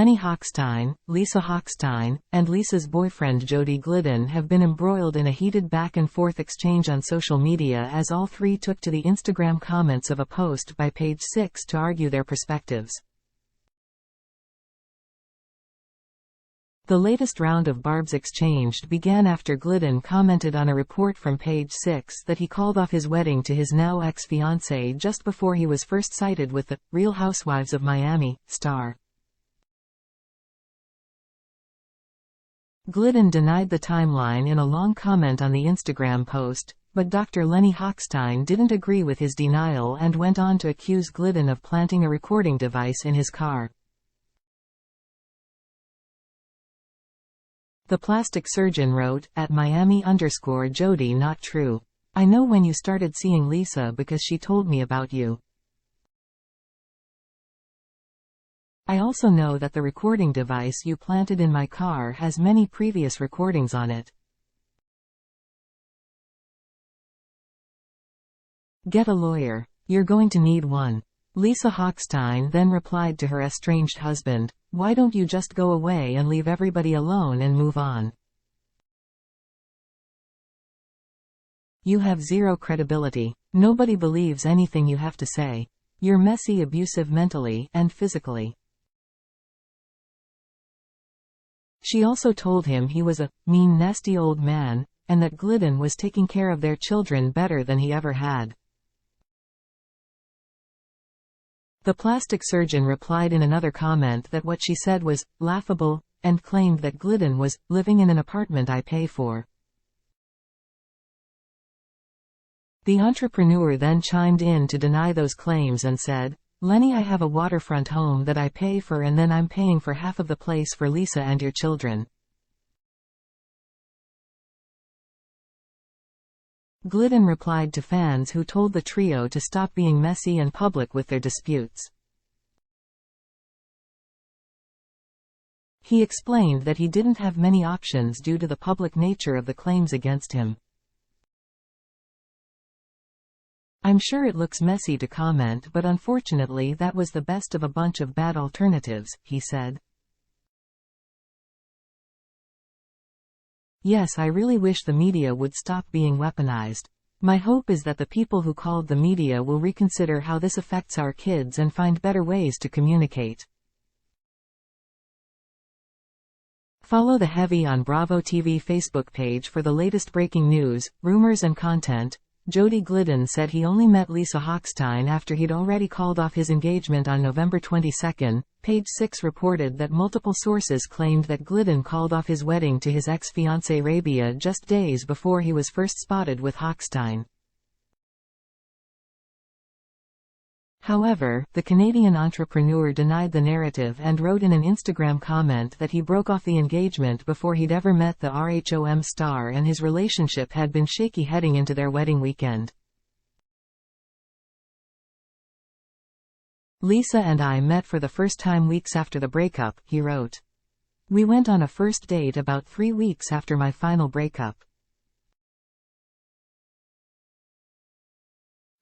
Lenny Hochstein, Lisa Hochstein, and Lisa's boyfriend Jody Glidden have been embroiled in a heated back-and-forth exchange on social media as all three took to the Instagram comments of a post by Page 6 to argue their perspectives. The latest round of barbs exchanged began after Glidden commented on a report from Page 6 that he called off his wedding to his now ex-fiancée just before he was first sighted with the Real Housewives of Miami star. Glidden denied the timeline in a long comment on the Instagram post, but Dr. Lenny Hochstein didn't agree with his denial and went on to accuse Glidden of planting a recording device in his car. The plastic surgeon wrote, @Miami_Jody not true. I know when you started seeing Lisa because she told me about you. I also know that the recording device you planted in my car has many previous recordings on it. Get a lawyer. You're going to need one. Lisa Hochstein then replied to her estranged husband, "Why don't you just go away and leave everybody alone and move on? You have zero credibility. Nobody believes anything you have to say. You're messy, abusive mentally and physically." She also told him he was a mean, nasty old man, and that Glidden was taking care of their children better than he ever had. The plastic surgeon replied in another comment that what she said was laughable, and claimed that Glidden was living in an apartment I pay for. The entrepreneur then chimed in to deny those claims and said, "Lenny, I have a waterfront home that I pay for, and then I'm paying for half of the place for Lisa and your children." Glidden replied to fans who told the trio to stop being messy and public with their disputes. He explained that he didn't have many options due to the public nature of the claims against him. "I'm sure it looks messy to comment, but unfortunately that was the best of a bunch of bad alternatives," he said. "Yes, I really wish the media would stop being weaponized. My hope is that the people who called the media will reconsider how this affects our kids and find better ways to communicate." Follow the Heavy on Bravo TV Facebook page for the latest breaking news, rumors and content. Jody Glidden said he only met Lisa Hochstein after he'd already called off his engagement on November 22. Page 6 reported that multiple sources claimed that Glidden called off his wedding to his ex-fiancée Rabia just days before he was first spotted with Hochstein. However, the Canadian entrepreneur denied the narrative and wrote in an Instagram comment that he broke off the engagement before he'd ever met the RHOM star and his relationship had been shaky heading into their wedding weekend. "Lisa and I met for the first time weeks after the breakup," he wrote. "We went on a first date about 3 weeks after my final breakup.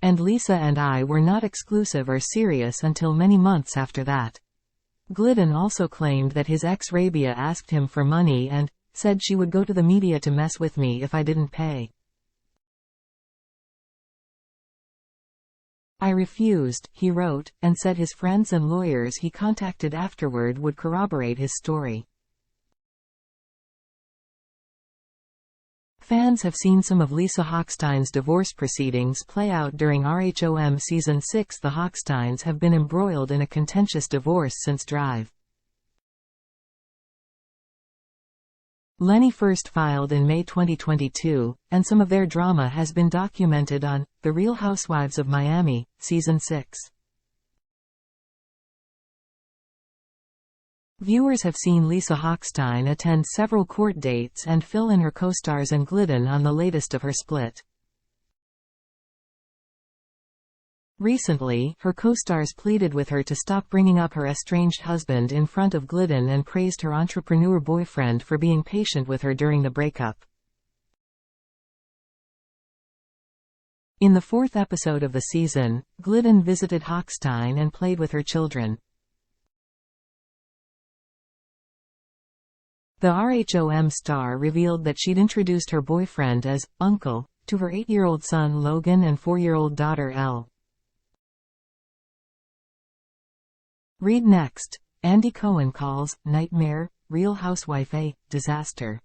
And Lisa and I were not exclusive or serious until many months after that." Glidden also claimed that his ex Rabia asked him for money and said she would go to the media to mess with me if I didn't pay. "I refused," he wrote, and said his friends and lawyers he contacted afterward would corroborate his story. Fans have seen some of Lisa Hochstein's divorce proceedings play out during RHOM Season 6. The Hochsteins have been embroiled in a contentious divorce since Drive. Lenny first filed in May 2022, and some of their drama has been documented on The Real Housewives of Miami, Season 6. Viewers have seen Lisa Hochstein attend several court dates and fill in her co-stars and Glidden on the latest of her split. Recently, her co-stars pleaded with her to stop bringing up her estranged husband in front of Glidden and praised her entrepreneur boyfriend for being patient with her during the breakup. In the 4th episode of the season, Glidden visited Hochstein and played with her children. The RHOM star revealed that she'd introduced her boyfriend as Uncle to her 8-year-old son Logan and 4-year-old daughter Elle. Read next. Andy Cohen calls Nightmare Real Housewife a disaster.